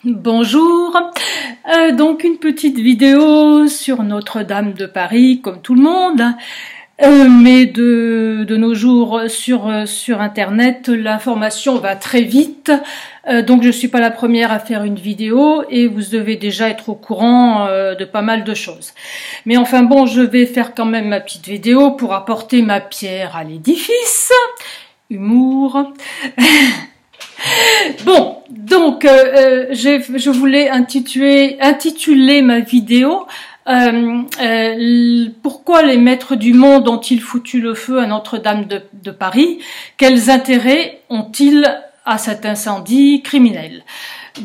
Bonjour, donc une petite vidéo sur Notre-Dame de Paris, comme tout le monde, mais de nos jours sur Internet, l'information va très vite, donc je suis pas la première à faire une vidéo et vous devez déjà être au courant de pas mal de choses. Mais enfin bon, je vais faire quand même ma petite vidéo pour apporter ma pierre à l'édifice. Humour. Bon, donc je voulais intituler ma vidéo pourquoi les maîtres du monde ont-ils foutu le feu à Notre-Dame de Paris? Quels intérêts ont-ils à cet incendie criminel?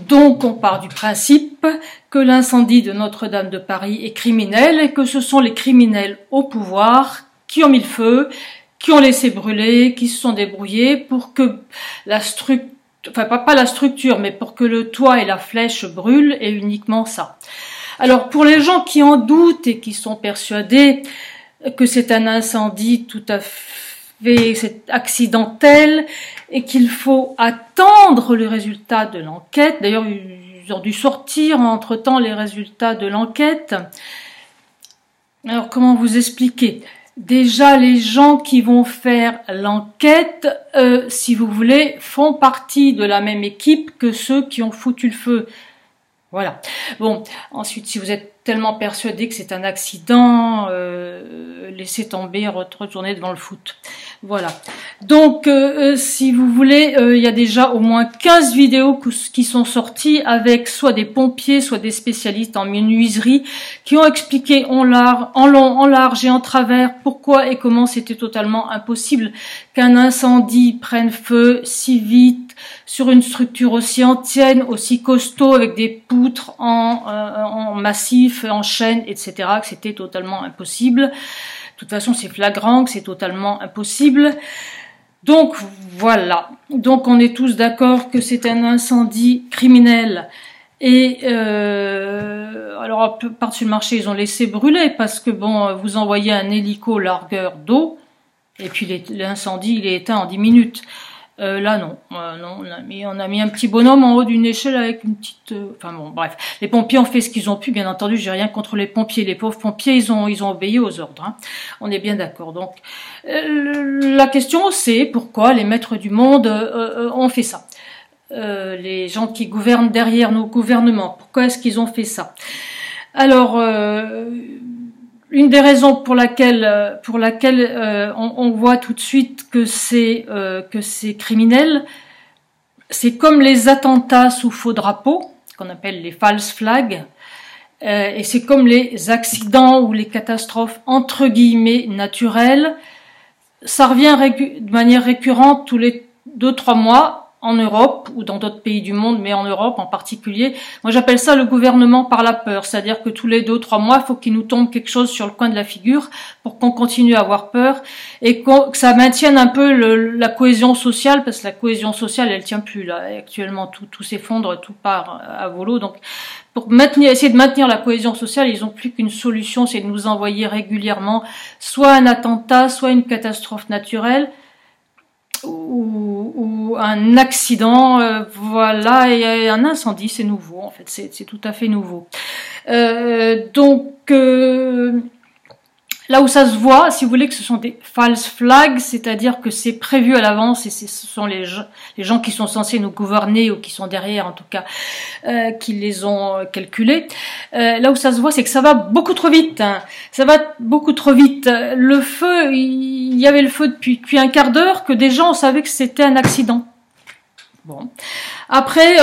Donc on part du principe que l'incendie de Notre-Dame de Paris est criminel et que ce sont les criminels au pouvoir qui ont mis le feu, qui ont laissé brûler, qui se sont débrouillés pour que la structure, enfin pas la structure, mais pour que le toit et la flèche brûlent, et uniquement ça. Alors pour les gens qui en doutent et qui sont persuadés que c'est un incendie tout à fait accidentel et qu'il faut attendre le résultat de l'enquête, d'ailleurs ils ont dû sortir entre-temps les résultats de l'enquête. Alors comment vous expliquer ? Déjà, les gens qui vont faire l'enquête, si vous voulez, font partie de la même équipe que ceux qui ont foutu le feu. Voilà. Bon, ensuite, si vous êtes tellement persuadé que c'est un accident, laissez tomber, retournez devant le foot. Voilà. Donc, si vous voulez, il y a déjà au moins 15 vidéos qui sont sorties avec soit des pompiers, soit des spécialistes en menuiserie qui ont expliqué en long, en large et en travers pourquoi et comment c'était totalement impossible qu'un incendie prenne feu si vite sur une structure aussi ancienne, aussi costaud, avec des poutres en massif, en chêne, etc., que c'était totalement impossible. De toute façon, c'est flagrant que c'est totalement impossible. Donc, voilà. Donc, on est tous d'accord que c'est un incendie criminel. Et alors, par-dessus le marché, ils ont laissé brûler parce que, bon, vous envoyez un hélico largueur d'eau et puis l'incendie, il est éteint en 10 minutes. Là non, non, on a mis un petit bonhomme en haut d'une échelle avec une petite. Enfin bon, bref, les pompiers ont fait ce qu'ils ont pu. Bien entendu, j'ai rien contre les pompiers. Les pauvres pompiers, ils ont obéi aux ordres. Hein. On est bien d'accord. Donc, la question c'est pourquoi les maîtres du monde ont fait ça. Les gens qui gouvernent derrière nos gouvernements, pourquoi est-ce qu'ils ont fait ça? Alors. Une des raisons pour laquelle on voit tout de suite que c'est criminel, c'est comme les attentats sous faux drapeau, qu'on appelle les false flags, et c'est comme les accidents ou les catastrophes entre guillemets naturelles. Ça revient de manière récurrente tous les 2-3 mois. En Europe ou dans d'autres pays du monde, mais en Europe en particulier. Moi, j'appelle ça le gouvernement par la peur. C'est-à-dire que tous les 2-3 mois, il faut qu'il nous tombe quelque chose sur le coin de la figure pour qu'on continue à avoir peur et que ça maintienne un peu la cohésion sociale, parce que la cohésion sociale, elle tient plus là. Actuellement, tout s'effondre, tout part à volo. Donc, pour essayer de maintenir la cohésion sociale, ils n'ont plus qu'une solution, c'est de nous envoyer régulièrement soit un attentat, soit une catastrophe naturelle, ou un accident, voilà, et un incendie, c'est nouveau, en fait, c'est tout à fait nouveau. Donc, là où ça se voit, si vous voulez, que ce sont des false flags, c'est-à-dire que c'est prévu à l'avance et ce sont les gens qui sont censés nous gouverner ou qui sont derrière, en tout cas, qui les ont calculés. Là où ça se voit, c'est que ça va beaucoup trop vite. Hein. Ça va beaucoup trop vite. Le feu, il y avait le feu depuis un quart d'heure que déjà on savait que c'était un accident. Bon. Après,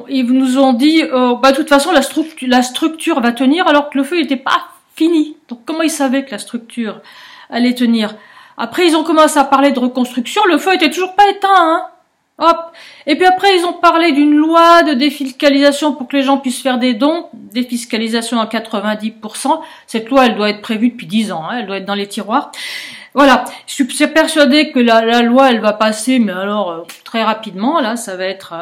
ils nous ont dit, de toute façon, la structure va tenir alors que le feu n'était pas fini. Donc comment ils savaient que la structure allait tenir? Après ils ont commencé à parler de reconstruction, le feu était toujours pas éteint, hein. Hop. Et puis après ils ont parlé d'une loi de défiscalisation pour que les gens puissent faire des dons, défiscalisation à 90%. Cette loi elle doit être prévue depuis 10 ans, hein. Elle doit être dans les tiroirs. Voilà, je suis persuadée que la loi, elle va passer, mais alors très rapidement, là, ça va être...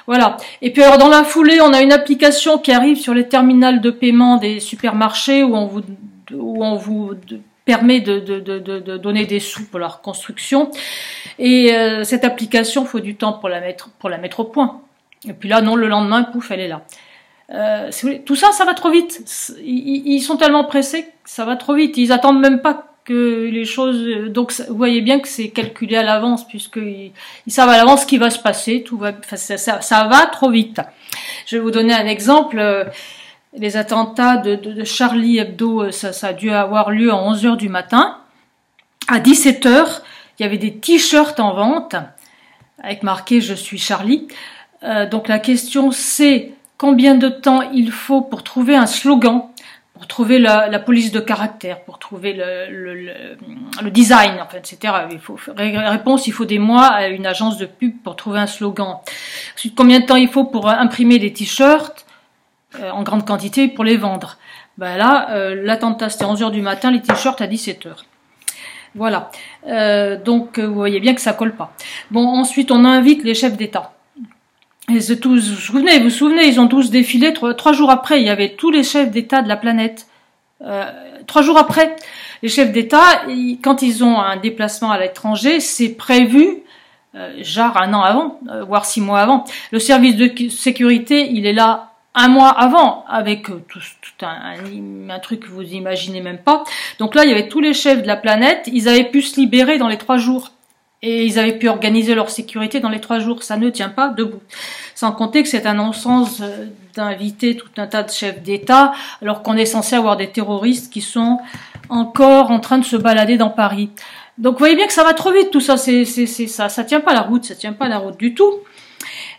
voilà. Et puis alors, dans la foulée, on a une application qui arrive sur les terminals de paiement des supermarchés où on vous permet de donner des sous pour la reconstruction. Et cette application, il faut du temps pour la mettre au point. Et puis là, non, le lendemain, pouf, elle est là. Tout ça, ça va trop vite. Ils sont tellement pressés que ça va trop vite. Ils attendent même pas que les choses. Donc, vous voyez bien que c'est calculé à l'avance, puisqu'ils savent à l'avance ce qui va se passer. Tout va, enfin, ça va trop vite. Je vais vous donner un exemple. Les attentats de Charlie Hebdo, ça a dû avoir lieu à 11h du matin. À 17h, il y avait des t-shirts en vente avec marqué "Je suis Charlie". Donc la question c'est combien de temps il faut pour trouver un slogan, pour trouver la police de caractère, pour trouver le design, enfin, etc. Réponse, il faut des mois à une agence de pub pour trouver un slogan. Ensuite, combien de temps il faut pour imprimer des t-shirts en grande quantité pour les vendre. Ben là, l'attentat c'était 11h du matin, les t-shirts à 17h. Voilà. Donc vous voyez bien que ça colle pas. Bon, ensuite on invite les chefs d'État. Vous vous souvenez, ils ont tous défilé 3 jours après. Il y avait tous les chefs d'État de la planète. 3 jours après, les chefs d'État, quand ils ont un déplacement à l'étranger, c'est prévu genre 1 an avant, voire 6 mois avant. Le service de sécurité, il est là 1 mois avant, avec tout un truc que vous imaginez même pas. Donc là, il y avait tous les chefs de la planète, ils avaient pu se libérer dans les 3 jours. Et ils avaient pu organiser leur sécurité dans les 3 jours. Ça ne tient pas debout. Sans compter que c'est un non-sens d'inviter tout un tas de chefs d'État, alors qu'on est censé avoir des terroristes qui sont encore en train de se balader dans Paris. Donc vous voyez bien que ça va trop vite tout ça. Ça tient pas la route. Ça tient pas la route du tout.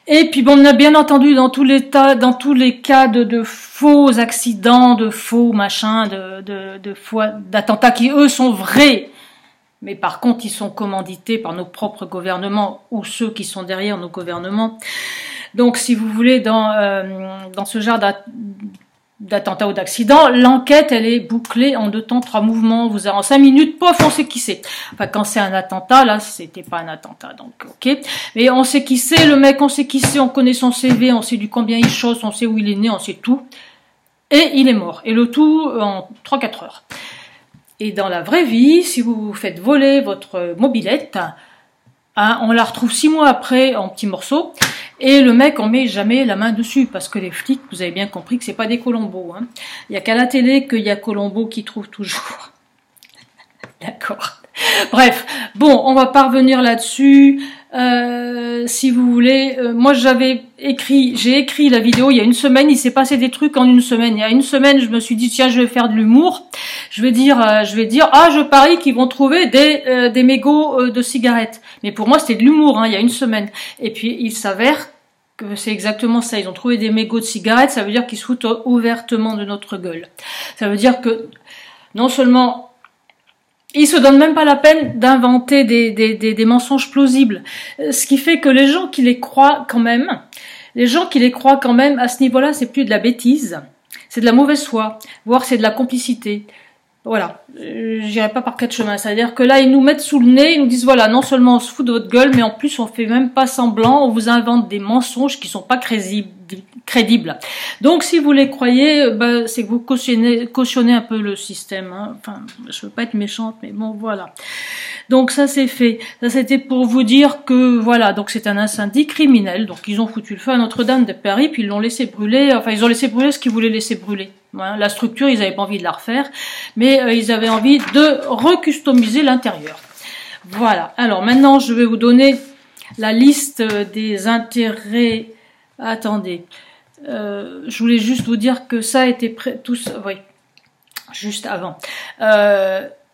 Et puis bon, on a bien entendu dans tous les cas de faux accidents, de faux machins, d'attentats qui eux sont vrais. Mais par contre, ils sont commandités par nos propres gouvernements ou ceux qui sont derrière nos gouvernements. Donc, si vous voulez, dans ce genre d'attentat ou d'accident, l'enquête, elle est bouclée en 2 temps, 3 mouvements. Vous avez en 5 minutes, pof, on sait qui c'est. Enfin, quand c'est un attentat, là, c'était pas un attentat, donc ok. Mais on sait qui c'est, le mec, on sait qui c'est, on connaît son CV, on sait du combien il chausse, on sait où il est né, on sait tout. Et il est mort. Et le tout en 3-4 heures. Et dans la vraie vie, si vous vous faites voler votre mobilette, on la retrouve 6 mois après en petits morceaux, et le mec, on met jamais la main dessus, parce que les flics, vous avez bien compris que c'est pas des Colombos. Hein. Il y a qu'à la télé qu'il y a Colombo qui trouve toujours. D'accord. Bref, bon, on va pas revenir là-dessus. Si vous voulez, moi j'ai écrit la vidéo il y a 1 semaine, il s'est passé des trucs en 1 semaine. Il y a 1 semaine, je me suis dit tiens, je vais faire de l'humour. Je vais dire je parie qu'ils vont trouver des mégots de cigarettes. Mais pour moi, c'était de l'humour, hein, il y a 1 semaine. Et puis il s'avère que c'est exactement ça. Ils ont trouvé des mégots de cigarettes, ça veut dire qu'ils se foutent ouvertement de notre gueule. Ça veut dire que non seulement ils se donnent même pas la peine d'inventer des mensonges plausibles. Ce qui fait que les gens qui les croient quand même, à ce niveau-là, c'est plus de la bêtise, c'est de la mauvaise foi, voire c'est de la complicité. Voilà, j'irai pas par 4 chemins. C'est-à-dire que là, ils nous mettent sous le nez, ils nous disent voilà, non seulement on se fout de votre gueule, mais en plus on fait même pas semblant, on vous invente des mensonges qui sont pas crédibles. Donc si vous les croyez, c'est que vous cautionnez un peu le système. Hein. Enfin, je veux pas être méchante, mais bon, voilà. Donc ça c'est fait. Ça c'était pour vous dire que voilà, donc c'est un incendie criminel. Donc ils ont foutu le feu à Notre-Dame de Paris, puis ils l'ont laissé brûler. Enfin, ils ont laissé brûler ce qu'ils voulaient laisser brûler. Voilà, la structure, ils n'avaient pas envie de la refaire, mais ils avaient envie de recustomiser l'intérieur. Voilà. Alors maintenant, je vais vous donner la liste des intérêts. Attendez, je voulais juste vous dire que ça a été juste avant.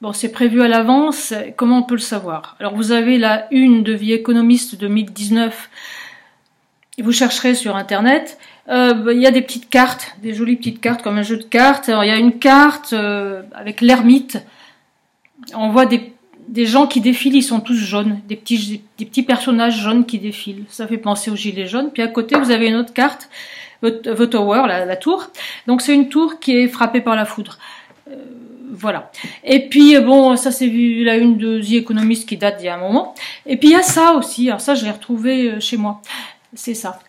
Bon, c'est prévu à l'avance. Comment on peut le savoir? Alors, vous avez la une de Vie économiste 2019. Vous chercherez sur Internet. Il y a des petites cartes, des jolies petites cartes comme un jeu de cartes. Alors, il y a une carte avec l'ermite. On voit des gens qui défilent, ils sont tous jaunes, des petits personnages jaunes qui défilent. Ça fait penser aux gilets jaunes. Puis à côté, vous avez une autre carte, The Tower, la tour. Donc c'est une tour qui est frappée par la foudre. Voilà. Et puis bon, ça c'est la une de The Economist qui date d'il y a un moment. Et puis il y a ça aussi. Alors ça, je l'ai retrouvé chez moi. C'est ça.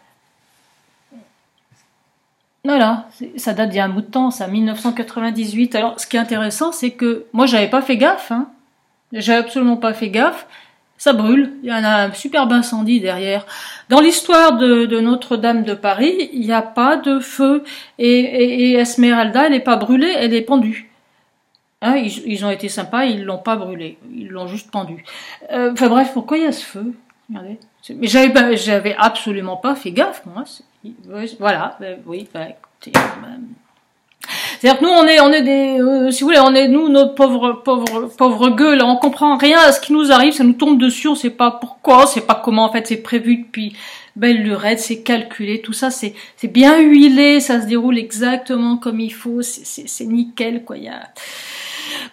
Voilà, ça date d'il y a un bout de temps, ça, 1998. Alors, ce qui est intéressant, c'est que moi, j'avais pas fait gaffe. Hein. J'avais absolument pas fait gaffe. ça brûle, il y en a un superbe incendie derrière. Dans l'histoire de Notre-Dame de Paris, il n'y a pas de feu, et Esmeralda, elle n'est pas brûlée, elle est pendue. Hein, ils ont été sympas, ils l'ont pas brûlée, ils l'ont juste pendue. Enfin bref, pourquoi il y a ce feu? Regardez. Mais j'avais absolument pas fait gaffe, moi. Voilà, oui, écoutez. C'est-à-dire que nous, on est des, si vous voulez, on est nous, nos pauvres gueules, on comprend rien à ce qui nous arrive, ça nous tombe dessus, on sait pas pourquoi, on sait pas comment, en fait, c'est prévu depuis belle lurette, c'est calculé, tout ça, c'est bien huilé, ça se déroule exactement comme il faut, c'est nickel, quoi.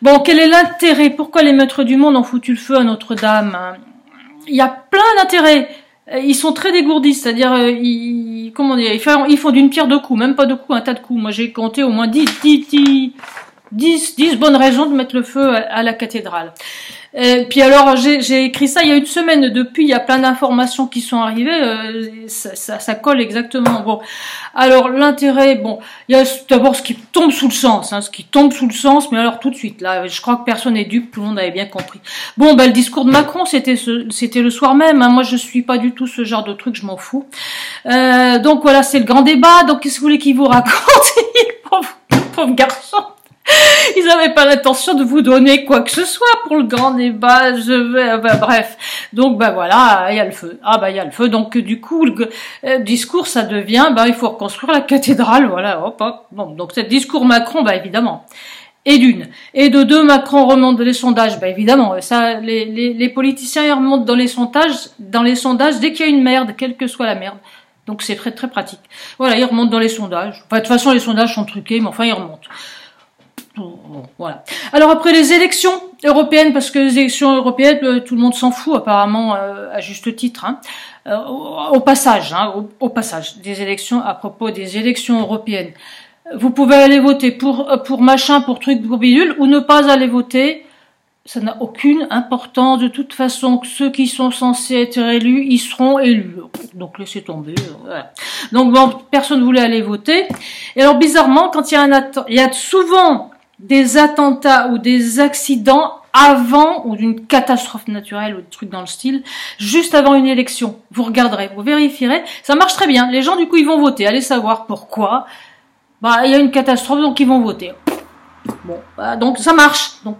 Bon, quel est l'intérêt? Pourquoi les maîtres du monde ont foutu le feu à Notre-Dame? Il y a plein d'intérêts. Ils sont très dégourdis, c'est-à-dire, comment dire, ils font d'une pierre deux coups, même pas deux coups, un tas de coups. Moi, j'ai compté au moins 10 bonnes raisons de mettre le feu à la cathédrale. Puis alors, j'ai écrit ça il y a une semaine. Depuis, il y a plein d'informations qui sont arrivées. Ça colle exactement. Bon, alors l'intérêt, bon, il y a d'abord ce qui tombe sous le sens, hein, mais alors tout de suite, là, je crois que personne n'est dupe, tout le monde avait bien compris. Bon, le discours de Macron, c'était le soir même. Hein, moi, je suis pas du tout ce genre de truc, je m'en fous. Donc voilà, c'est le grand débat. Donc qu'est-ce que vous voulez qu'il vous raconte, pauvre garçon? Ils n'avaient pas l'intention de vous donner quoi que ce soit pour le grand débat. Bref. Donc voilà, il y a le feu. Il y a le feu. Donc du coup, le discours, ça devient, il faut reconstruire la cathédrale. Voilà, hop. Bon, donc c'est le discours Macron, évidemment. Et d'une. Et de deux, Macron remonte les sondages. évidemment, ça, les politiciens ils remontent dans les sondages dès qu'il y a une merde, quelle que soit la merde. Donc c'est très très pratique. Voilà, ils remontent dans les sondages. Enfin, de toute façon, les sondages sont truqués, mais enfin, ils remontent. Voilà. Alors après les élections européennes, parce que les élections européennes, tout le monde s'en fout apparemment, à juste titre. Hein. Au passage des élections, à propos des élections européennes, vous pouvez aller voter pour machin, pour truc, pour bidule, ou ne pas aller voter. Ça n'a aucune importance. De toute façon, ceux qui sont censés être élus, ils seront élus. Donc laissez tomber. Voilà. Donc personne ne voulait aller voter. Et alors bizarrement, quand il y a souvent des attentats ou des accidents avant, ou d'une catastrophe naturelle ou des trucs dans le style, juste avant une élection. Vous regarderez, vous vérifierez, ça marche très bien. Les gens, du coup, ils vont voter. Allez savoir pourquoi. Il y a une catastrophe, donc ils vont voter. Bon, donc ça marche. Donc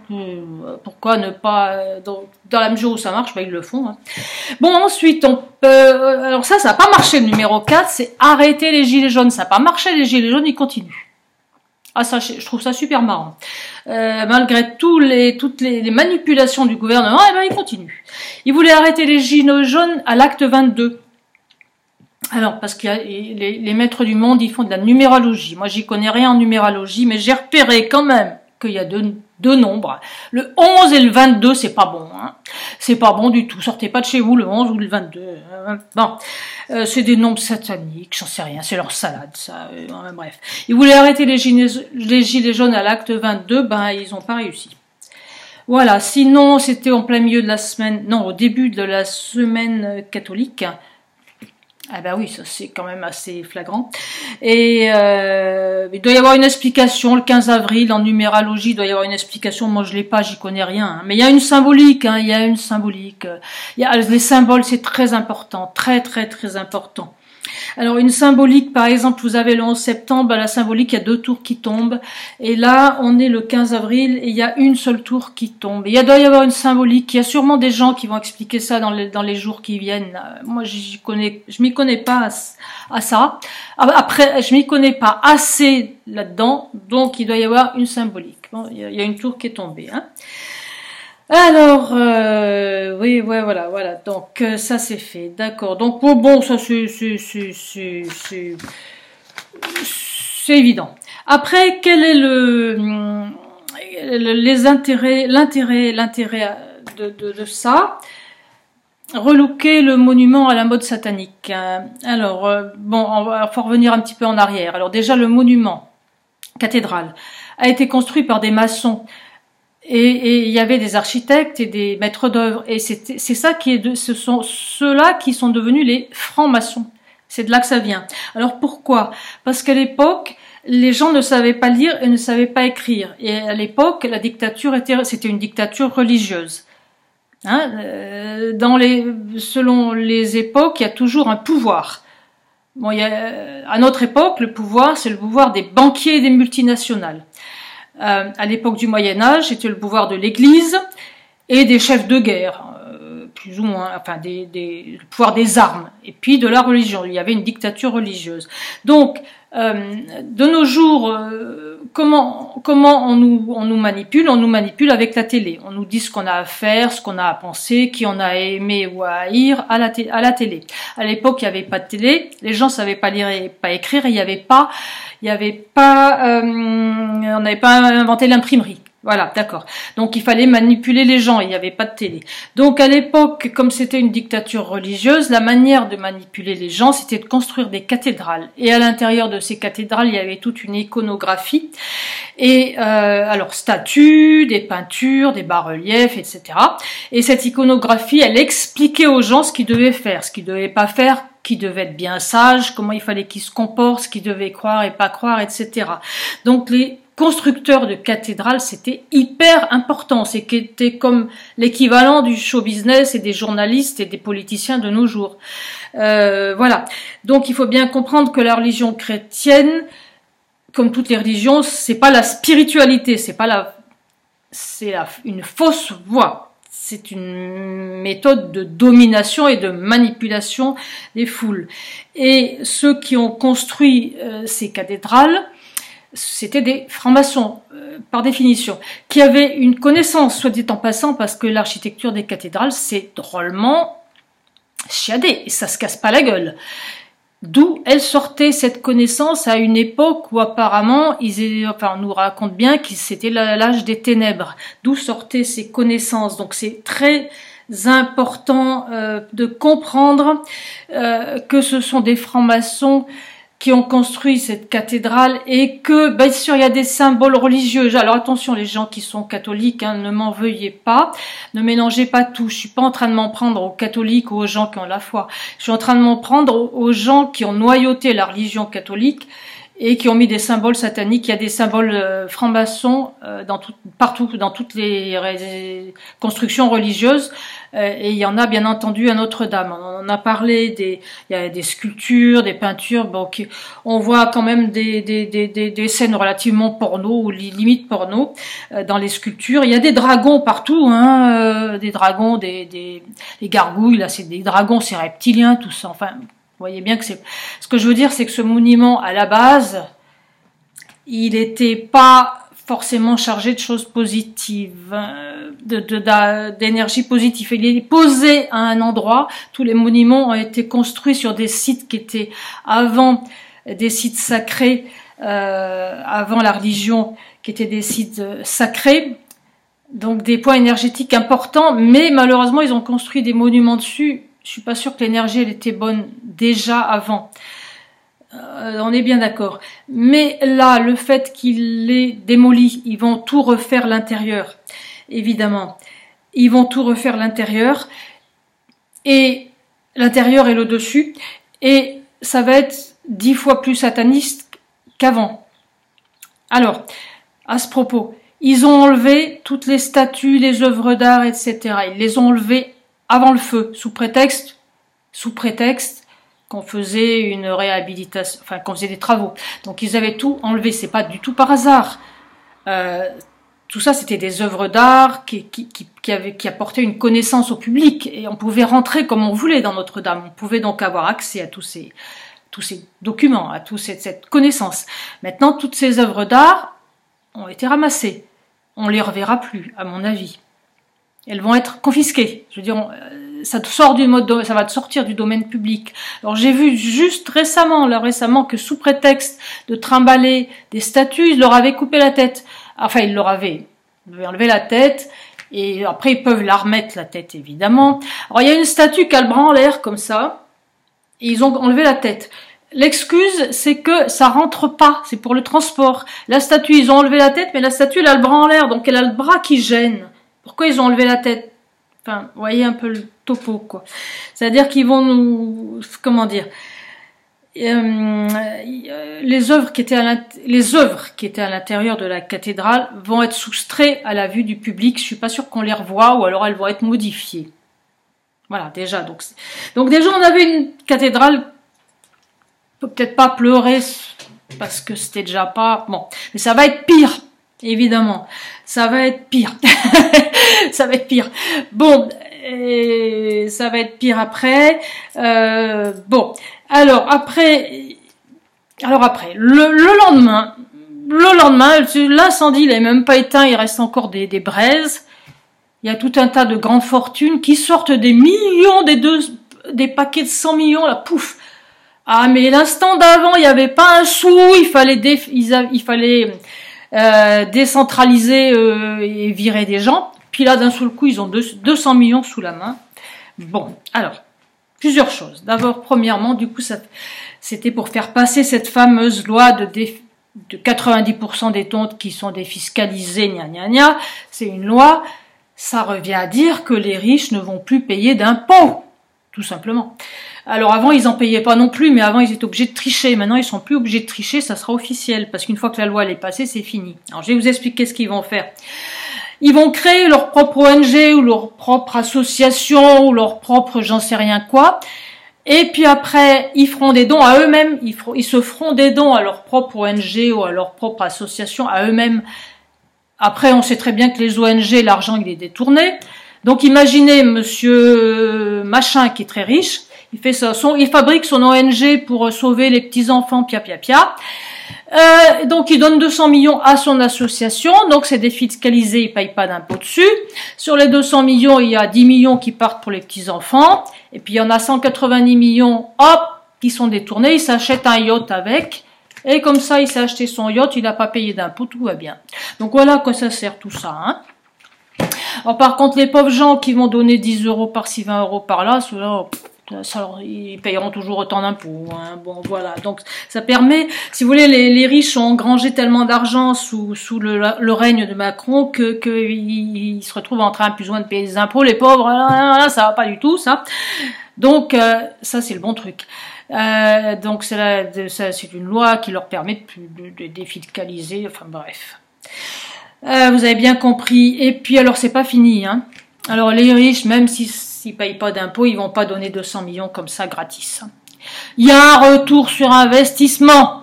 pourquoi ne pas, dans la mesure où ça marche, ils le font. Hein. Bon, ensuite, alors ça n'a pas marché. Le numéro 4, c'est arrêter les gilets jaunes. Ça n'a pas marché, les gilets jaunes, ils continuent. Ça, je trouve ça super marrant. Malgré toutes les manipulations du gouvernement, ils continuent. Ils voulaient arrêter les gilets jaunes à l'acte 22. Alors, parce qu'il y a les maîtres du monde, ils font de la numérologie. Moi, j'y connais rien en numérologie, mais j'ai repéré quand même qu'il y a deux nombres. Le 11 et le 22, c'est pas bon. Hein. C'est pas bon du tout. Sortez pas de chez vous le 11 ou le 22. C'est des nombres sataniques, j'en sais rien. C'est leur salade, ça. Bref. Ils voulaient arrêter les gilets jaunes à l'acte 22, ils ont pas réussi. Voilà. Sinon, c'était en plein milieu de la semaine, non, au début de la semaine catholique. Oui, ça c'est quand même assez flagrant. Et il doit y avoir une explication, le 15 avril, en numérologie, il doit y avoir une explication. Moi je l'ai pas, j'y connais rien. Hein. Mais il y a une symbolique, il y a une symbolique. Les symboles, c'est très important, très très très important. Alors une symbolique, par exemple, vous avez le 11 septembre, la symbolique, il y a 2 tours qui tombent. Et là, on est le 15 avril et il y a une seule tour qui tombe. Et il doit y avoir une symbolique. Il y a sûrement des gens qui vont expliquer ça dans les jours qui viennent. Moi, je m'y connais pas à ça. Après, je m'y connais pas assez là-dedans. Donc, il doit y avoir une symbolique. Bon, il y a une tour qui est tombée. Hein. Alors, voilà. Donc ça c'est fait, d'accord. Donc ça c'est évident. Après, quel est l'intérêt de ça? Relooker le monument à la mode satanique. Alors on va revenir un petit peu en arrière. Alors déjà le monument cathédrale a été construit par des maçons. Et il y avait des architectes et des maîtres d'œuvre, et c'est ça ce sont ceux-là qui sont devenus les francs-maçons. C'est de là que ça vient. Alors pourquoi? Parce qu'à l'époque, les gens ne savaient pas lire et ne savaient pas écrire. Et à l'époque, la dictature c'était une dictature religieuse. Hein, selon les époques, il y a toujours un pouvoir. Bon, à notre époque, le pouvoir, c'est le pouvoir des banquiers et des multinationales. À l'époque du Moyen-Âge, c'était le pouvoir de l'Église et des chefs de guerre, plus ou moins, enfin le pouvoir des armes, et puis de la religion. Il y avait une dictature religieuse. Donc, de nos jours, comment on nous manipule? On nous manipule avec la télé. On nous dit ce qu'on a à faire, ce qu'on a à penser, qui on a aimé ou à haïr à la télé. À l'époque, il n'y avait pas de télé, les gens savaient pas lire et pas écrire, on n'avait pas inventé l'imprimerie. Voilà, d'accord. Donc il fallait manipuler les gens, il n'y avait pas de télé. Donc à l'époque, comme c'était une dictature religieuse, la manière de manipuler les gens, c'était de construire des cathédrales. Et à l'intérieur de ces cathédrales, il y avait toute une iconographie. Et alors statues, des peintures, des bas-reliefs, etc. Et cette iconographie, elle expliquait aux gens ce qu'ils devaient faire, ce qu'ils ne devaient pas faire, qui devait être bien sage, comment il fallait qu'ils se comportent, ce qu'ils devaient croire et pas croire, etc. Donc les constructeurs de cathédrales, c'était hyper important. C'était comme l'équivalent du show business et des journalistes et des politiciens de nos jours. Voilà. Donc il faut bien comprendre que la religion chrétienne, comme toutes les religions, c'est pas la spiritualité, c'est une fausse voie. C'est une méthode de domination et de manipulation des foules. Et ceux qui ont construit ces cathédrales, c'était des francs-maçons, par définition, qui avaient une connaissance, soit dit en passant, parce que l'architecture des cathédrales, c'est drôlement chiadé, et ça se casse pas la gueule. D'où elle sortait cette connaissance à une époque où apparemment, on nous raconte bien que c'était l'âge des ténèbres. D'où sortaient ces connaissances. Donc c'est très important de comprendre que ce sont des francs-maçons qui ont construit cette cathédrale et que, bien sûr, il y a des symboles religieux. Alors attention, les gens qui sont catholiques, hein, ne m'en veuillez pas, ne mélangez pas tout. Je suis pas en train de m'en prendre aux catholiques ou aux gens qui ont la foi. Je suis en train de m'en prendre aux gens qui ont noyauté la religion catholique et qui ont mis des symboles sataniques. Il y a des symboles francs-maçons partout, dans toutes les constructions religieuses. Et il y en a bien entendu à Notre-Dame. On en a parlé, il y a des sculptures, des peintures. Bon, on voit quand même des scènes relativement porno ou limite porno dans les sculptures. Il y a des dragons partout, hein, des dragons, des gargouilles. Là, c'est des dragons, c'est reptilien, tout ça. Enfin. Vous voyez bien que ce que je veux dire, c'est que ce monument, à la base, il n'était pas forcément chargé de choses positives, d'énergie positive. Il est posé à un endroit. Tous les monuments ont été construits sur des sites qui étaient avant des sites sacrés, avant la religion, qui étaient des sites sacrés. Donc des points énergétiques importants, mais malheureusement, ils ont construit des monuments dessus. Je suis pas sûre que l'énergie elle était bonne déjà avant. On est bien d'accord. Mais là, le fait qu'il l'ait démoli, ils vont tout refaire l'intérieur, évidemment. Ils vont tout refaire l'intérieur et l'intérieur et le dessus, et ça va être 10 fois plus sataniste qu'avant. Alors, à ce propos, ils ont enlevé toutes les statues, les œuvres d'art, etc. Ils les ont enlevées avant le feu, sous prétexte qu'on faisait une réhabilitation, enfin qu'on faisait des travaux. Donc ils avaient tout enlevé, c'est pas du tout par hasard. Tout ça, c'était des œuvres d'art qui apportaient une connaissance au public, et on pouvait rentrer comme on voulait dans Notre-Dame. On pouvait donc avoir accès à tous ces documents, à toute cette connaissance. Maintenant, toutes ces œuvres d'art ont été ramassées. On les reverra plus, à mon avis. Elles vont être confisquées. Je veux dire, ça va sortir du domaine public. Alors j'ai vu juste récemment que sous prétexte de trimballer des statues, ils leur avaient coupé la tête. Enfin, ils leur avaient enlevé la tête, et après ils peuvent la remettre la tête, évidemment. Alors il y a une statue qui a le bras en l'air comme ça, et ils ont enlevé la tête. L'excuse, c'est que ça rentre pas, c'est pour le transport. La statue, ils ont enlevé la tête, mais la statue, elle a le bras en l'air, donc elle a le bras qui gêne. Pourquoi ils ont enlevé la tête? Enfin, vous voyez un peu le topo, quoi. les les œuvres qui étaient à l'intérieur de la cathédrale vont être soustraites à la vue du public. Je suis pas sûre qu'on les revoit, ou alors elles vont être modifiées. Voilà, déjà. Donc déjà, on avait une cathédrale, peut-être pas pleurer, parce que c'était déjà pas... Bon, mais ça va être pire, évidemment. Ça va être pire. Ça va être pire. Bon, ça va être pire après. Bon, alors après, le lendemain, l'incendie, il n'est même pas éteint, il reste encore des braises. Il y a tout un tas de grandes fortunes qui sortent des millions, des paquets de 100 millions, là, pouf. Ah, mais l'instant d'avant, il n'y avait pas un sou, il fallait décentraliser et virer des gens. Puis là, d'un seul coup, ils ont 200 millions sous la main. Bon, alors, plusieurs choses. D'abord, premièrement, du coup, c'était pour faire passer cette fameuse loi de 90% des tons qui sont défiscalisés, gna gna gna. C'est une loi. Ça revient à dire que les riches ne vont plus payer d'impôts, tout simplement. Alors avant, ils en payaient pas non plus, mais avant, ils étaient obligés de tricher. Maintenant, ils sont plus obligés de tricher, ça sera officiel, parce qu'une fois que la loi elle est passée, c'est fini. Alors, je vais vous expliquer ce qu'ils vont faire. Ils vont créer leur propre ONG, ou leur propre association, ou leur propre j'en sais rien quoi. Et puis après, ils feront des dons à eux-mêmes. Ils se feront des dons à leur propre ONG ou à leur propre association, à eux-mêmes. Après, on sait très bien que les ONG, l'argent, il est détourné. Donc, imaginez monsieur machin qui est très riche, il fait ça, il fabrique son ONG pour sauver les petits-enfants, pia. Donc, il donne 200 millions à son association, donc c'est défiscalisé, il paye pas d'impôt dessus. Sur les 200 millions, il y a 10 millions qui partent pour les petits-enfants, et puis il y en a 190 millions, hop, qui sont détournés, il s'achète un yacht avec. Et comme ça, il s'est acheté son yacht, il n'a pas payé d'impôts, tout va bien. Donc voilà à quoi ça sert tout ça. Hein. Alors par contre, les pauvres gens qui vont donner 10 euros par-ci, 20 euros par-là, ceux-là, ils payeront toujours autant d'impôts. Hein. Bon, voilà. Donc ça permet, si vous voulez, les riches ont engrangé tellement d'argent sous le règne de Macron que ils se retrouvent en train plus ou moins de payer des impôts. Les pauvres, là, ça va pas du tout, ça. Donc ça, c'est le bon truc. Donc c'est une loi qui leur permet de défiscaliser, enfin bref. Vous avez bien compris. Et puis alors c'est pas fini, hein. Alors les riches, même s'ils payent pas d'impôts, ils vont pas donner 200 millions comme ça gratis. Il y a un retour sur investissement.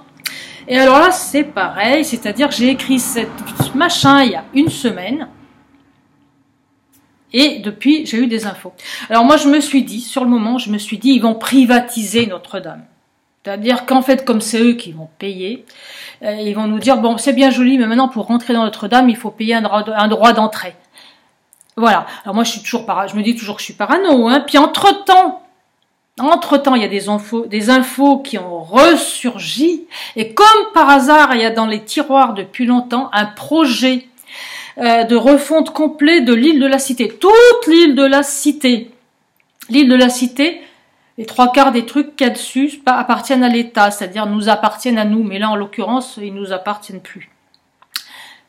Et alors là c'est pareil, c'est-à-dire que j'ai écrit ce machin il y a une semaine. Et depuis, j'ai eu des infos. Alors moi, je me suis dit, sur le moment, ils vont privatiser Notre-Dame. C'est-à-dire qu'en fait, comme c'est eux qui vont payer, ils vont nous dire, bon, c'est bien joli, mais maintenant, pour rentrer dans Notre-Dame, il faut payer un droit d'entrée. Voilà. Alors moi, je me dis toujours que je suis parano, hein. Puis entre-temps, il y a des infos qui ont ressurgi. Et comme par hasard, il y a dans les tiroirs depuis longtemps un projet de refonte complet de l'île de la Cité. Toute l'île de la Cité. L'île de la Cité, les 3/4 des trucs qu'il y a dessus appartiennent à l'État, c'est-à-dire nous appartiennent à nous. Mais là, en l'occurrence, ils nous appartiennent plus.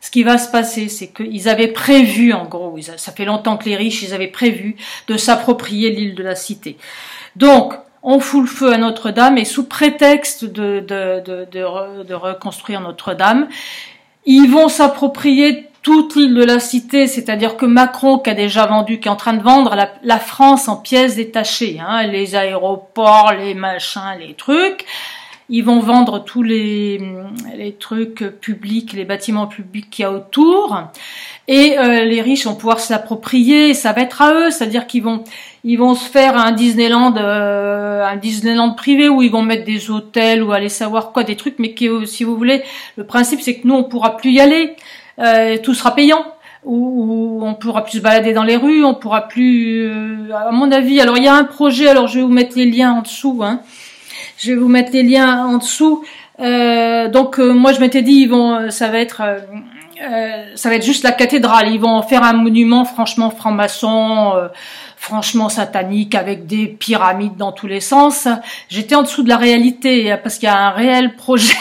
Ce qui va se passer, c'est qu'ils avaient prévu, en gros, ça fait longtemps que les riches, ils avaient prévu de s'approprier l'île de la Cité. Donc, on fout le feu à Notre-Dame et sous prétexte de reconstruire Notre-Dame, ils vont s'approprier toute l'île de la Cité, c'est-à-dire que Macron, qui est en train de vendre la France en pièces détachées, hein, les aéroports, les machins, les trucs, ils vont vendre tous les trucs publics, les bâtiments publics qu'il y a autour, et les riches vont pouvoir s'approprier, ça va être à eux, c'est-à-dire qu'ils vont se faire un Disneyland privé où ils vont mettre des hôtels ou aller savoir quoi, des trucs, mais que, si vous voulez, le principe c'est que nous on pourra plus y aller. Tout sera payant, ou on pourra plus se balader dans les rues, on pourra plus, à mon avis. Alors il y a un projet, alors je vais vous mettre les liens en dessous, hein. Je vais vous mettre les liens en dessous. Donc moi je m'étais dit ça va être juste la cathédrale. Ils vont en faire un monument franchement franc-maçon, franchement satanique, avec des pyramides dans tous les sens. J'étais en dessous de la réalité parce qu'il y a un réel projet.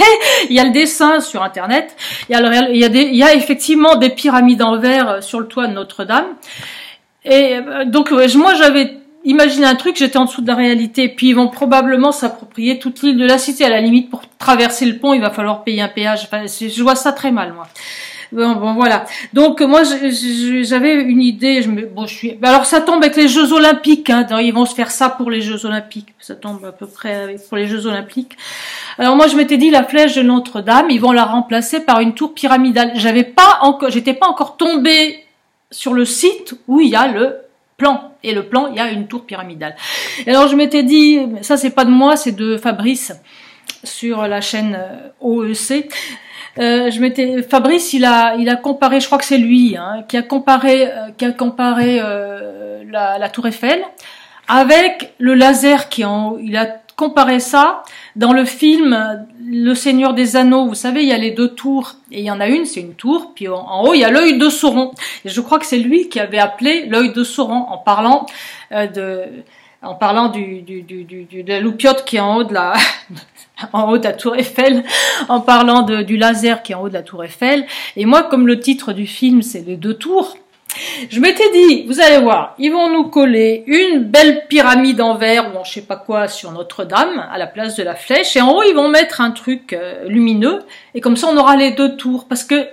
Il y a le dessin sur Internet. Il y a effectivement des pyramides en verre sur le toit de Notre-Dame. Et donc moi imaginer un truc, j'étais en dessous de la réalité. Puis ils vont probablement s'approprier toute l'île de la Cité. À la limite, pour traverser le pont, il va falloir payer un péage. Enfin, je vois ça très mal, moi. Bon, voilà. Donc moi, j'avais une idée. Alors ça tombe avec les Jeux Olympiques. Hein. Ils vont se faire ça pour les Jeux Olympiques. Ça tombe à peu près pour les Jeux Olympiques. Alors moi, je m'étais dit la flèche de Notre-Dame, ils vont la remplacer par une tour pyramidale. J'étais pas encore tombée sur le site où il y a le plan. Et le plan, il y a une tour pyramidale. Et alors je m'étais dit, ça c'est pas de moi, c'est de Fabrice sur la chaîne OEC. Fabrice, il a comparé, je crois que c'est lui, hein, qui a comparé la tour Eiffel avec le laser qui est en haut. Il a comparé ça dans le film Le Seigneur des Anneaux. Vous savez, il y a les deux tours et il y en a une, c'est une tour, puis en haut il y a l'œil de Sauron. Et je crois que c'est lui qui avait appelé l'œil de Sauron en parlant de la loupiote qui est en haut de la en haut de la tour Eiffel, en parlant du laser qui est en haut de la tour Eiffel. Et moi, comme le titre du film c'est les deux tours, je m'étais dit, vous allez voir, ils vont nous coller une belle pyramide en verre ou en je sais pas quoi sur Notre-Dame à la place de la flèche, et en haut ils vont mettre un truc lumineux, et comme ça on aura les deux tours, parce que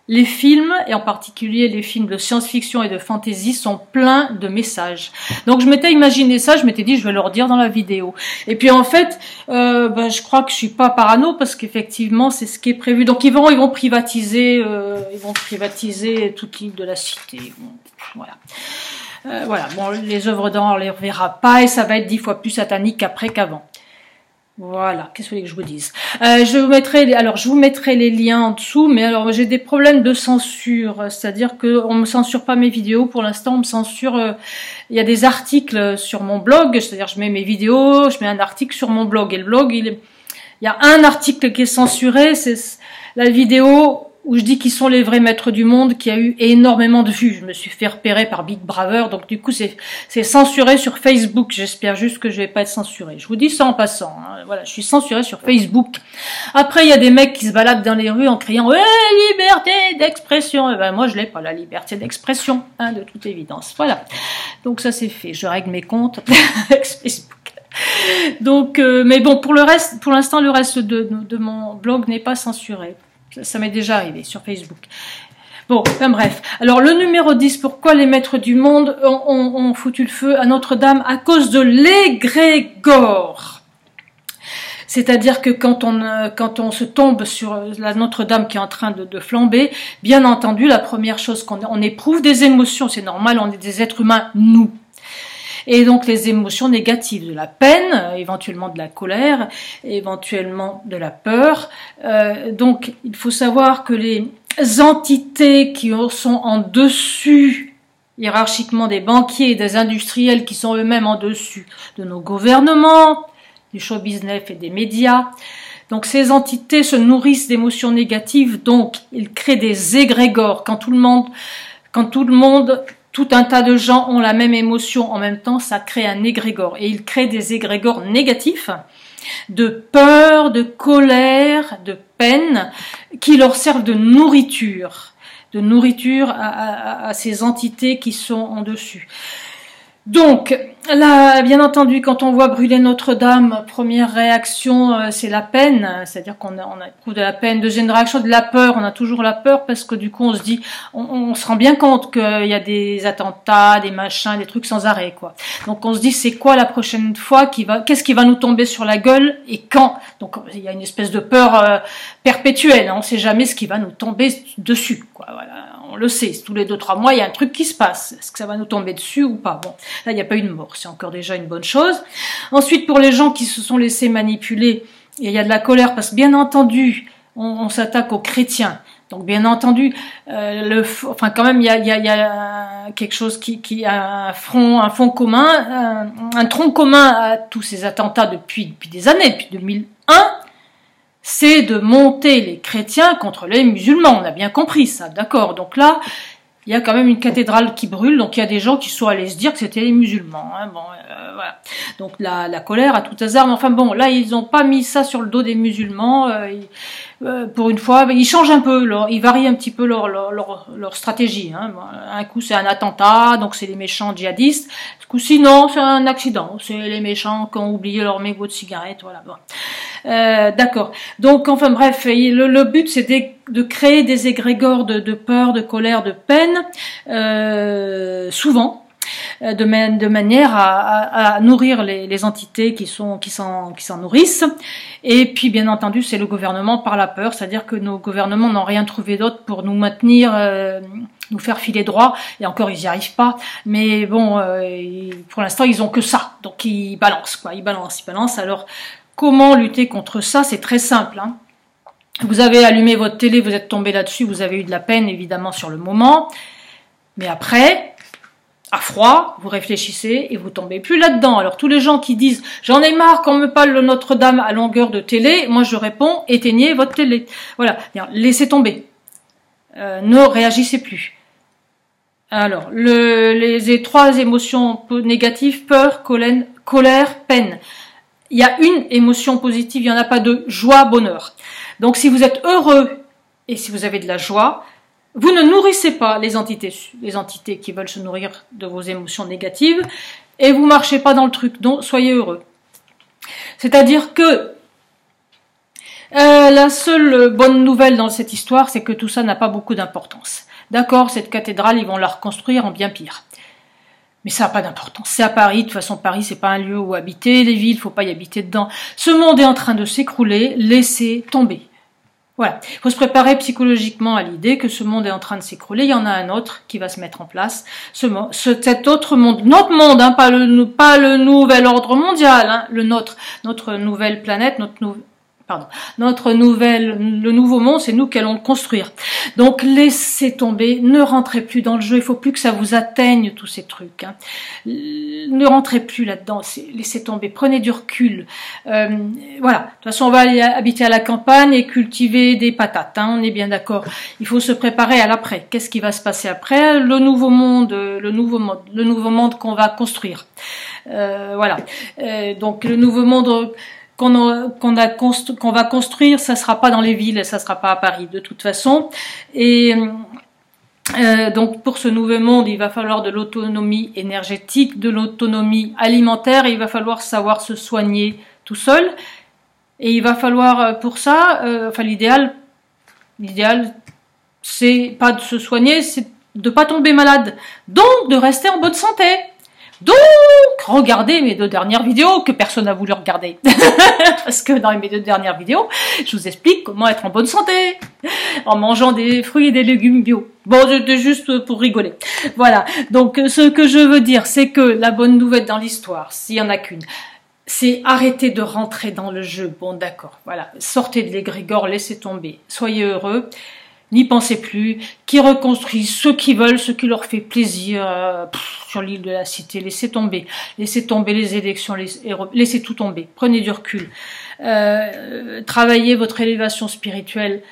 les films, et en particulier les films de science-fiction et de fantasy, sont pleins de messages. Donc je m'étais imaginé ça, je m'étais dit je vais leur dire dans la vidéo. Et puis en fait, je crois que je suis pas parano parce qu'effectivement c'est ce qui est prévu. Donc ils vont privatiser toute l'île de la Cité. Bon, voilà. Bon, les œuvres d'art on les reverra pas et ça va être 10 fois plus satanique après qu'avant. Voilà, qu'est-ce que vous voulez que je vous dise? Je vous mettrai les liens en dessous, mais alors j'ai des problèmes de censure, c'est-à-dire que on me censure pas mes vidéos pour l'instant, on me censure. Il y a des articles sur mon blog, c'est-à-dire je mets mes vidéos, je mets un article sur mon blog et le blog, il y a un article qui est censuré, c'est la vidéo où je dis qu'ils sont les vrais maîtres du monde, qui a eu énormément de vues. Je me suis fait repérer par Big Brother, donc du coup c'est censuré sur Facebook. J'espère juste que je vais pas être censuré. Je vous dis ça en passant. Hein. Voilà, je suis censuré sur Facebook. Après, il y a des mecs qui se baladent dans les rues en criant liberté d'expression. Et ben moi je l'ai pas la liberté d'expression, hein, de toute évidence. Voilà. Donc ça c'est fait. Je règle mes comptes avec Facebook. Donc, mais bon, pour l'instant, le reste de mon blog n'est pas censuré. Ça m'est déjà arrivé sur Facebook. Bon, enfin bref. Alors, le numéro 10, pourquoi les maîtres du monde ont foutu le feu à Notre-Dame? À cause de l'égrégore. C'est-à-dire que quand on se tombe sur la Notre-Dame qui est en train de flamber, bien entendu, la première chose on éprouve des émotions. C'est normal, on est des êtres humains, nous. Et donc les émotions négatives, de la peine, éventuellement de la colère, éventuellement de la peur. Donc il faut savoir que les entités qui sont en dessus hiérarchiquement des banquiers et des industriels qui sont eux-mêmes en dessus de nos gouvernements, du show business et des médias. Donc ces entités se nourrissent d'émotions négatives, donc ils créent des égrégores. Quand tout un tas de gens ont la même émotion en même temps, ça crée un égrégore. Et ils créent des égrégores négatifs, de peur, de colère, de peine, qui leur servent de nourriture à ces entités qui sont en dessus. Donc, là, bien entendu, quand on voit brûler Notre-Dame, première réaction, c'est la peine, c'est-à-dire qu'on éprouve de la peine. Deuxième réaction, de la peur, on a toujours la peur parce que du coup, on se dit, on se rend bien compte qu'il y a des attentats, des machins, des trucs sans arrêt, quoi. Donc, on se dit, c'est quoi la prochaine fois qu'est-ce qui va nous tomber sur la gueule et quand? Donc, il y a une espèce de peur perpétuelle, hein. On sait jamais ce qui va nous tomber dessus, quoi, voilà. On le sait, tous les 2-3 mois, il y a un truc qui se passe. Est-ce que ça va nous tomber dessus ou pas? Bon, là, il n'y a pas eu de mort, c'est encore déjà une bonne chose. Ensuite, pour les gens qui se sont laissés manipuler, il y a de la colère, parce que bien entendu, on s'attaque aux chrétiens. Donc, bien entendu, quand même, il y a quelque chose qui a un fond commun, un tronc commun à tous ces attentats depuis des années, depuis 2001. C'est de monter les chrétiens contre les musulmans. On a bien compris ça, d'accord. Donc là, il y a quand même une cathédrale qui brûle, donc il y a des gens qui sont allés se dire que c'était les musulmans. Hein, bon, voilà. Donc la colère à tout hasard, mais enfin bon, là ils n'ont pas mis ça sur le dos des musulmans. Pour une fois, ils changent un peu, ils varient un petit peu leur stratégie. Hein. Un coup c'est un attentat, donc c'est les méchants djihadistes. Ce coup-ci non, c'est un accident, c'est les méchants qui ont oublié leur mégot de cigarette. Voilà. Bon. D'accord. Donc enfin bref, le but c'est de créer des égrégores de peur, de colère, de peine, souvent. De manière à nourrir les entités qui s'en nourrissent. Et puis bien entendu c'est le gouvernement par la peur, c'est-à-dire que nos gouvernements n'ont rien trouvé d'autre pour nous maintenir, nous faire filer droit, et encore ils n'y arrivent pas, mais bon pour l'instant ils ont que ça, donc ils balancent quoi, ils balancent. Alors comment lutter contre ça? C'est très simple, hein. Vous avez allumé votre télé, vous êtes tombé là-dessus, vous avez eu de la peine évidemment sur le moment, mais après à froid, vous réfléchissez et vous tombez plus là-dedans. Alors tous les gens qui disent « j'en ai marre qu'on me parle de Notre-Dame à longueur de télé », moi je réponds « éteignez votre télé ». Voilà, laissez tomber. Ne réagissez plus. Alors, les trois émotions négatives, peur, colère, peine. Il y a une émotion positive, il n'y en a pas deux, joie, bonheur. Donc si vous êtes heureux et si vous avez de la joie, vous ne nourrissez pas les entités qui veulent se nourrir de vos émotions négatives et vous marchez pas dans le truc, donc soyez heureux. C'est-à-dire que la seule bonne nouvelle dans cette histoire, c'est que tout ça n'a pas beaucoup d'importance. D'accord, cette cathédrale, ils vont la reconstruire en bien pire. Mais ça n'a pas d'importance. C'est à Paris, de toute façon Paris c'est pas un lieu où habiter, les villes, faut pas y habiter dedans. Ce monde est en train de s'écrouler, laissez tomber. Voilà, il faut se préparer psychologiquement à l'idée que ce monde est en train de s'écrouler, il y en a un autre qui va se mettre en place, cet autre monde, notre monde, hein, pas le nouvel ordre mondial, hein, notre nouvelle planète, le nouveau monde, c'est nous qui allons le construire. Donc laissez tomber, ne rentrez plus dans le jeu, il faut plus que ça vous atteigne tous ces trucs. Hein. Ne rentrez plus là-dedans, laissez tomber, prenez du recul. Voilà, de toute façon on va aller habiter à la campagne et cultiver des patates, hein, on est bien d'accord. Il faut se préparer à l'après. Qu'est-ce qui va se passer après? Le nouveau monde qu'on va construire. Voilà, donc le nouveau monde qu'on va construire, ça sera pas dans les villes, ça sera pas à Paris de toute façon. Et donc pour ce nouveau monde, il va falloir de l'autonomie énergétique, de l'autonomie alimentaire, et il va falloir savoir se soigner tout seul. Et il va falloir pour ça, l'idéal, c'est pas de se soigner, c'est de pas tomber malade, donc de rester en bonne santé. Donc, regardez mes 2 dernières vidéos que personne n'a voulu regarder. Parce que dans mes 2 dernières vidéos, je vous explique comment être en bonne santé. En mangeant des fruits et des légumes bio. Bon, c'était juste pour rigoler. Voilà. Donc, ce que je veux dire, c'est que la bonne nouvelle dans l'histoire, s'il y en a qu'une, c'est arrêter de rentrer dans le jeu. Bon, d'accord. Voilà. Sortez de l'égrégore, laissez tomber. Soyez heureux. N'y pensez plus, qui reconstruisent ceux qui veulent, ceux qui leur fait plaisir sur l'île de la Cité. Laissez tomber les élections, laissez tout tomber. Prenez du recul. Travaillez votre élévation spirituelle.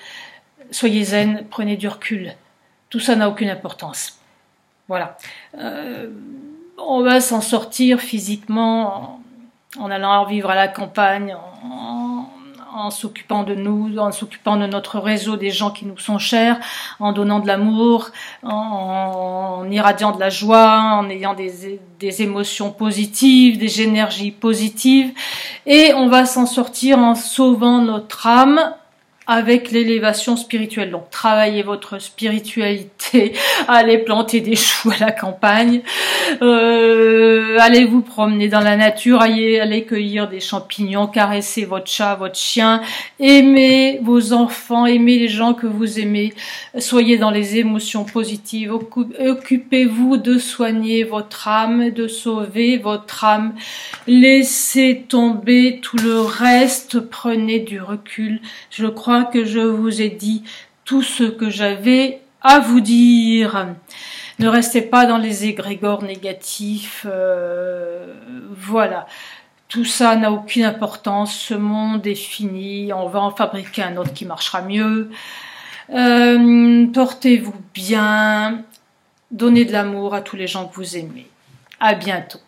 Soyez zen, prenez du recul. Tout ça n'a aucune importance. Voilà. On va s'en sortir physiquement en allant vivre à la campagne, en s'occupant de nous, en s'occupant de notre réseau, des gens qui nous sont chers, en donnant de l'amour, en irradiant de la joie, en ayant des émotions positives, des énergies positives, et on va s'en sortir en sauvant notre âme avec l'élévation spirituelle. Donc travaillez votre spiritualité, allez planter des choux à la campagne, allez vous promener dans la nature, allez cueillir des champignons, caressez votre chat, votre chien, aimez vos enfants, aimez les gens que vous aimez, soyez dans les émotions positives, occupez-vous de soigner votre âme, de sauver votre âme, laissez tomber tout le reste, prenez du recul. Je crois que je vous ai dit tout ce que j'avais à vous dire. Ne restez pas dans les égrégores négatifs. Voilà. Tout ça n'a aucune importance. Ce monde est fini. On va en fabriquer un autre qui marchera mieux. Portez-vous bien. donnez de l'amour à tous les gens que vous aimez. À bientôt.